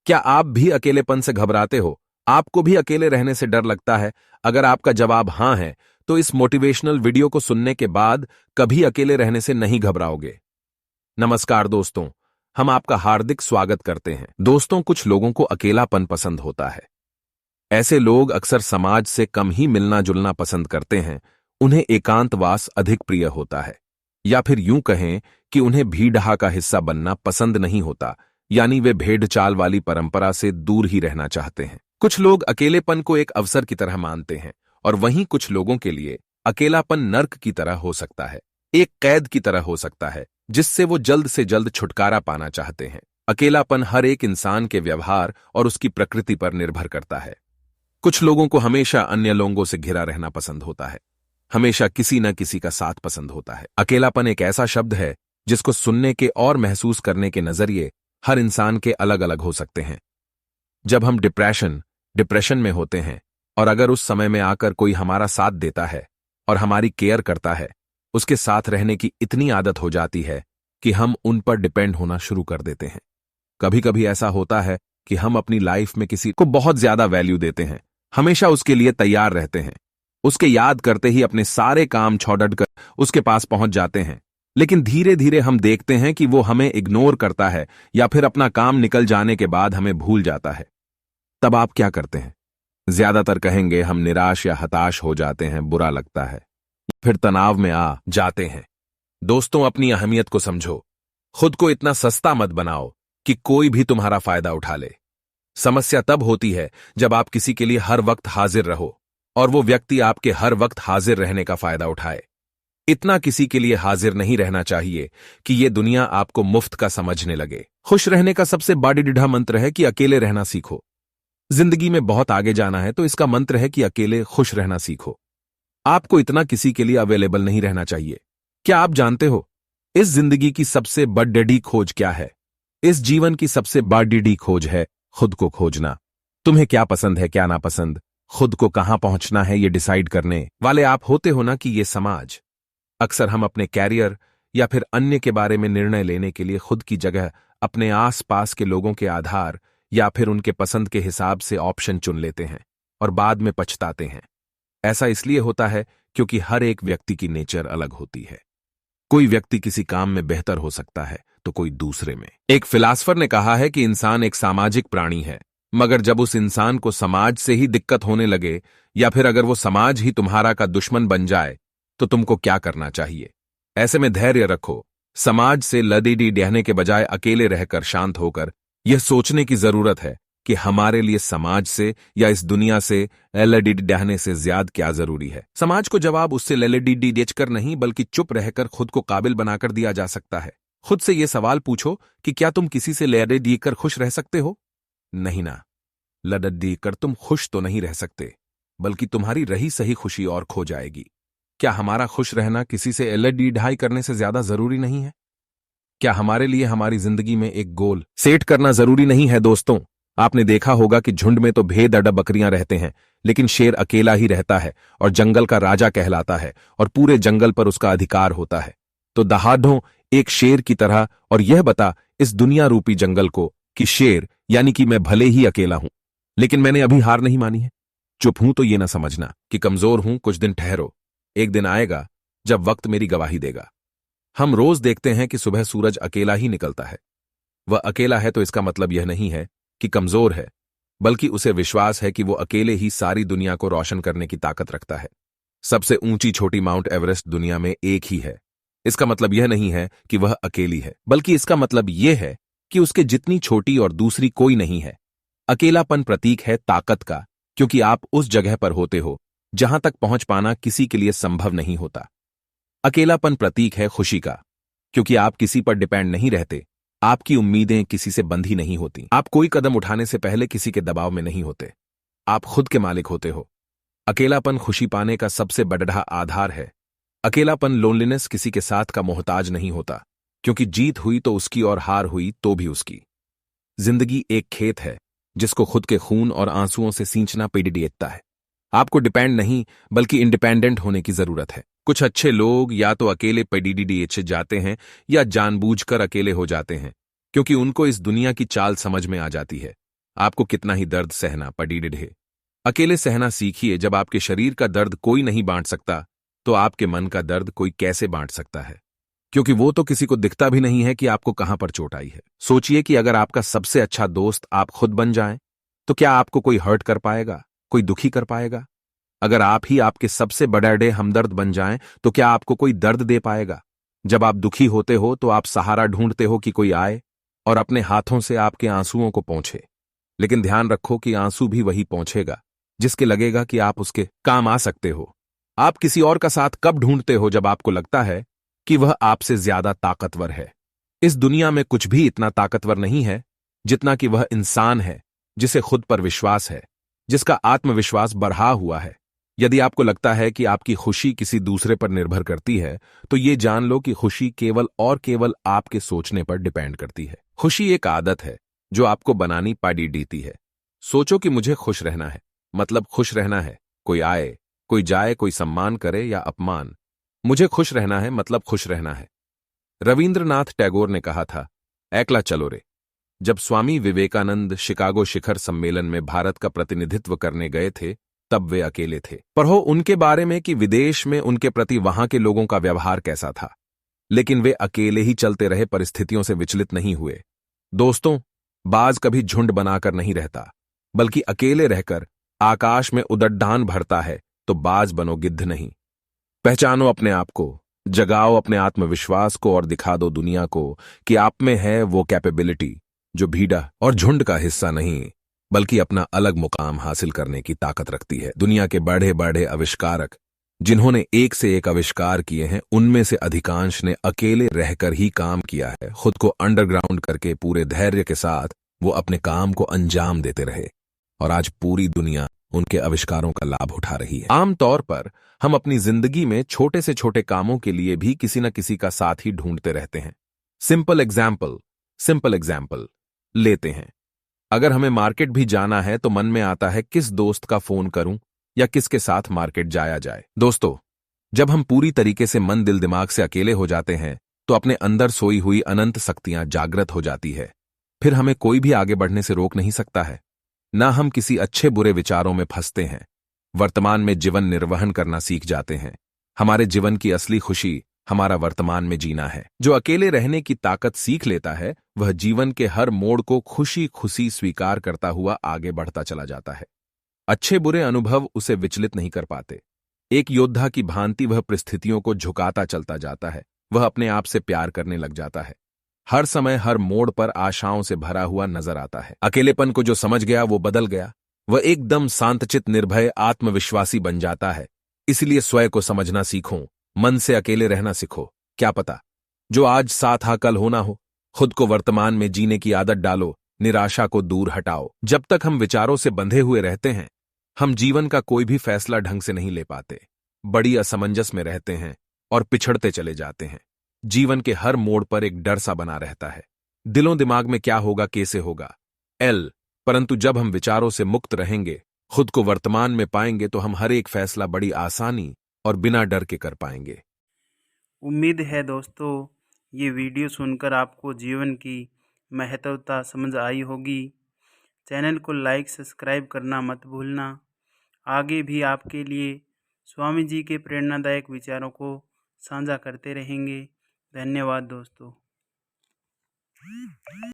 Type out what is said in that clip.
क्या आप भी अकेलेपन से घबराते हो? आपको भी अकेले रहने से डर लगता है? अगर आपका जवाब हां है, तो इस मोटिवेशनल वीडियो को सुनने के बाद कभी अकेले रहने से नहीं घबराओगे। नमस्कार दोस्तों, हम आपका हार्दिक स्वागत करते हैं। दोस्तों, कुछ लोगों को अकेलापन पसंद होता है। ऐसे लोग अक्सर समाज से कम ही मिलना जुलना पसंद करते हैं। उन्हें एकांतवास अधिक प्रिय होता है, या फिर यूं कहें कि उन्हें भीड़ का हिस्सा बनना पसंद नहीं होता, यानी वे भेड़ चाल वाली परंपरा से दूर ही रहना चाहते हैं। कुछ लोग अकेलेपन को एक अवसर की तरह मानते हैं, और वहीं कुछ लोगों के लिए अकेलापन नर्क की तरह हो सकता है, एक कैद की तरह हो सकता है, जिससे वो जल्द से जल्द छुटकारा पाना चाहते हैं। अकेलापन हर एक इंसान के व्यवहार और उसकी प्रकृति पर निर्भर करता है। कुछ लोगों को हमेशा अन्य लोगों से घिरा रहना पसंद होता है, हमेशा किसी न किसी का साथ पसंद होता है। अकेलापन एक ऐसा शब्द है जिसको सुनने के और महसूस करने के नजरिए हर इंसान के अलग अलग हो सकते हैं। जब हम डिप्रेशन में होते हैं, और अगर उस समय में आकर कोई हमारा साथ देता है और हमारी केयर करता है, उसके साथ रहने की इतनी आदत हो जाती है कि हम उन पर डिपेंड होना शुरू कर देते हैं। कभी कभी ऐसा होता है कि हम अपनी लाइफ में किसी को बहुत ज्यादा वैल्यू देते हैं, हमेशा उसके लिए तैयार रहते हैं, उसके याद करते ही अपने सारे काम छोड़ कर उसके पास पहुंच जाते हैं। लेकिन धीरे धीरे हम देखते हैं कि वो हमें इग्नोर करता है, या फिर अपना काम निकल जाने के बाद हमें भूल जाता है। तब आप क्या करते हैं? ज्यादातर कहेंगे हम निराश या हताश हो जाते हैं, बुरा लगता है, फिर तनाव में आ जाते हैं। दोस्तों, अपनी अहमियत को समझो। खुद को इतना सस्ता मत बनाओ कि कोई भी तुम्हारा फायदा उठा ले। समस्या तब होती है जब आप किसी के लिए हर वक्त हाजिर रहो और वो व्यक्ति आपके हर वक्त हाजिर रहने का फायदा उठाए। इतना किसी के लिए हाजिर नहीं रहना चाहिए कि ये दुनिया आपको मुफ्त का समझने लगे। खुश रहने का सबसे बड़ा मंत्र है कि अकेले रहना सीखो। जिंदगी में बहुत आगे जाना है तो इसका मंत्र है कि अकेले खुश रहना सीखो। आपको इतना किसी के लिए अवेलेबल नहीं रहना चाहिए। क्या आप जानते हो, इस जिंदगी की सबसे बड़ी खोज क्या है? इस जीवन की सबसे बड़ी खोज है खुद को खोजना। तुम्हें क्या पसंद है, क्या नापसंद, खुद को कहां पहुंचना है, ये डिसाइड करने वाले आप होते हो ना कि ये समाज। अक्सर हम अपने कैरियर या फिर अन्य के बारे में निर्णय लेने के लिए खुद की जगह अपने आसपास के लोगों के आधार या फिर उनके पसंद के हिसाब से ऑप्शन चुन लेते हैं और बाद में पछताते हैं। ऐसा इसलिए होता है क्योंकि हर एक व्यक्ति की नेचर अलग होती है। कोई व्यक्ति किसी काम में बेहतर हो सकता है तो कोई दूसरे में। एक फिलासफर ने कहा है कि इंसान एक सामाजिक प्राणी है, मगर जब उस इंसान को समाज से ही दिक्कत होने लगे, या फिर अगर वो समाज ही तुम्हारा का दुश्मन बन जाए, तो तुमको क्या करना चाहिए? ऐसे में धैर्य रखो। समाज से लड़ी डहने के बजाय अकेले रहकर शांत होकर यह सोचने की जरूरत है कि हमारे लिए समाज से या इस दुनिया से लड़ी डहने से ज्यादा क्या जरूरी है। समाज को जवाब उससे लड़ी कर नहीं, बल्कि चुप रहकर खुद को काबिल बनाकर दिया जा सकता है। खुद से यह सवाल पूछो कि क्या तुम किसी से लड़ी कर खुश रह सकते हो? नहीं ना। लड़ी कर तुम खुश तो नहीं रह सकते, बल्कि तुम्हारी रही सही खुशी और खो जाएगी। क्या हमारा खुश रहना किसी से एलडी ढाई करने से ज्यादा जरूरी नहीं है? क्या हमारे लिए हमारी जिंदगी में एक गोल सेट करना जरूरी नहीं है? दोस्तों, आपने देखा होगा कि झुंड में तो भेड़ अड्डा बकरियां रहते हैं, लेकिन शेर अकेला ही रहता है और जंगल का राजा कहलाता है और पूरे जंगल पर उसका अधिकार होता है। तो दहाड़ों एक शेर की तरह और यह बता इस दुनिया रूपी जंगल को कि शेर यानी कि मैं भले ही अकेला हूं, लेकिन मैंने अभी हार नहीं मानी है। चुप हूं तो ये ना समझना कि कमजोर हूं, कुछ दिन ठहरो। एक दिन आएगा जब वक्त मेरी गवाही देगा। हम रोज देखते हैं कि सुबह सूरज अकेला ही निकलता है। वह अकेला है तो इसका मतलब यह नहीं है कि कमजोर है, बल्कि उसे विश्वास है कि वो अकेले ही सारी दुनिया को रोशन करने की ताकत रखता है। सबसे ऊंची छोटी माउंट एवरेस्ट दुनिया में एक ही है। इसका मतलब यह नहीं है कि वह अकेली है, बल्कि इसका मतलब यह है कि उसके जितनी छोटी और दूसरी कोई नहीं है। अकेलापन प्रतीक है ताकत का, क्योंकि आप उस जगह पर होते हो जहां तक पहुंच पाना किसी के लिए संभव नहीं होता। अकेलापन प्रतीक है खुशी का, क्योंकि आप किसी पर डिपेंड नहीं रहते, आपकी उम्मीदें किसी से बंधी नहीं होती, आप कोई कदम उठाने से पहले किसी के दबाव में नहीं होते, आप खुद के मालिक होते हो। अकेलापन खुशी पाने का सबसे बड़ा आधार है। अकेलापन लोनलीनेस किसी के साथ का मोहताज नहीं होता, क्योंकि जीत हुई तो उसकी और हार हुई तो भी उसकी। जिंदगी एक खेत है जिसको खुद के खून और आंसुओं से सींचना पड़ता है। आपको डिपेंड नहीं बल्कि इंडिपेंडेंट होने की जरूरत है। कुछ अच्छे लोग या तो अकेले पड़े जाते हैं या जानबूझकर अकेले हो जाते हैं, क्योंकि उनको इस दुनिया की चाल समझ में आ जाती है। आपको कितना ही दर्द सहना पड़ीडिड है। अकेले सहना सीखिए। जब आपके शरीर का दर्द कोई नहीं बांट सकता, तो आपके मन का दर्द कोई कैसे बांट सकता है? क्योंकि वो तो किसी को दिखता भी नहीं है कि आपको कहां पर चोट आई है। सोचिए कि अगर आपका सबसे अच्छा दोस्त आप खुद बन जाएं, तो क्या आपको कोई हर्ट कर पाएगा, कोई दुखी कर पाएगा? अगर आप ही आपके सबसे बड़े हमदर्द बन जाएं, तो क्या आपको कोई दर्द दे पाएगा? जब आप दुखी होते हो तो आप सहारा ढूंढते हो कि कोई आए और अपने हाथों से आपके आंसुओं को पोंछे। लेकिन ध्यान रखो कि आंसू भी वही पहुंचेगा जिसके लगेगा कि आप उसके काम आ सकते हो। आप किसी और का साथ कब ढूंढते हो? जब आपको लगता है कि वह आपसे ज्यादा ताकतवर है। इस दुनिया में कुछ भी इतना ताकतवर नहीं है जितना कि वह इंसान है जिसे खुद पर विश्वास है, जिसका आत्मविश्वास बढ़ा हुआ है। यदि आपको लगता है कि आपकी खुशी किसी दूसरे पर निर्भर करती है, तो ये जान लो कि खुशी केवल और केवल आपके सोचने पर डिपेंड करती है। खुशी एक आदत है जो आपको बनानी पड़ी डीती है। सोचो कि मुझे खुश रहना है, मतलब खुश रहना है। कोई आए, कोई जाए, कोई सम्मान करे या अपमान, मुझे खुश रहना है मतलब खुश रहना है। रविंद्रनाथ टैगोर ने कहा था, एकला चलो रे। जब स्वामी विवेकानंद शिकागो शिखर सम्मेलन में भारत का प्रतिनिधित्व करने गए थे, तब वे अकेले थे। पढ़ो उनके बारे में कि विदेश में उनके प्रति वहां के लोगों का व्यवहार कैसा था। लेकिन वे अकेले ही चलते रहे, परिस्थितियों से विचलित नहीं हुए। दोस्तों, बाज कभी झुंड बनाकर नहीं रहता, बल्कि अकेले रहकर आकाश में उड़ान भरता है। तो बाज बनो, गिद्ध नहीं। पहचानो अपने आप को, जगाओ अपने आत्मविश्वास को और दिखा दो दुनिया को कि आप में है वो कैपेबिलिटी जो भीड़ और झुंड का हिस्सा नहीं, बल्कि अपना अलग मुकाम हासिल करने की ताकत रखती है। दुनिया के बड़े बड़े आविष्कारक जिन्होंने एक से एक आविष्कार किए हैं, उनमें से अधिकांश ने अकेले रहकर ही काम किया है। खुद को अंडरग्राउंड करके पूरे धैर्य के साथ वो अपने काम को अंजाम देते रहे, और आज पूरी दुनिया उनके आविष्कारों का लाभ उठा रही है। आमतौर पर हम अपनी जिंदगी में छोटे से छोटे कामों के लिए भी किसी न किसी का साथ ही ढूंढते रहते हैं। सिंपल एग्जाम्पल लेते हैं। अगर हमें मार्केट भी जाना है तो मन में आता है किस दोस्त का फोन करूं या किसके साथ मार्केट जाया जाए। दोस्तों, जब हम पूरी तरीके से मन दिल दिमाग से अकेले हो जाते हैं, तो अपने अंदर सोई हुई अनंत शक्तियां जागृत हो जाती है। फिर हमें कोई भी आगे बढ़ने से रोक नहीं सकता है। ना हम किसी अच्छे बुरे विचारों में फंसते हैं। वर्तमान में जीवन निर्वहन करना सीख जाते हैं। हमारे जीवन की असली खुशी हमारा वर्तमान में जीना है। जो अकेले रहने की ताकत सीख लेता है, वह जीवन के हर मोड़ को खुशी खुशी स्वीकार करता हुआ आगे बढ़ता चला जाता है। अच्छे बुरे अनुभव उसे विचलित नहीं कर पाते। एक योद्धा की भांति वह परिस्थितियों को झुकाता चलता जाता है। वह अपने आप से प्यार करने लग जाता है। हर समय हर मोड़ पर आशाओं से भरा हुआ नजर आता है। अकेलेपन को जो समझ गया वो बदल गया। वह एकदम शांतचित, निर्भय, आत्मविश्वासी बन जाता है। इसलिए स्वयं को समझना सीखो, मन से अकेले रहना सीखो। क्या पता जो आज साथ हा कल होना हो। खुद को वर्तमान में जीने की आदत डालो, निराशा को दूर हटाओ। जब तक हम विचारों से बंधे हुए रहते हैं, हम जीवन का कोई भी फैसला ढंग से नहीं ले पाते। बड़ी असमंजस में रहते हैं और पिछड़ते चले जाते हैं। जीवन के हर मोड़ पर एक डर सा बना रहता है। दिलों दिमाग में क्या होगा, कैसे होगा, परंतु जब हम विचारों से मुक्त रहेंगे, खुद को वर्तमान में पाएंगे, तो हम हर एक फैसला बड़ी आसानी और बिना डर के कर पाएंगे। उम्मीद है दोस्तों, ये वीडियो सुनकर आपको जीवन की महत्वता समझ आई होगी। चैनल को लाइक सब्सक्राइब करना मत भूलना। आगे भी आपके लिए स्वामी जी के प्रेरणादायक विचारों को साझा करते रहेंगे। धन्यवाद दोस्तों।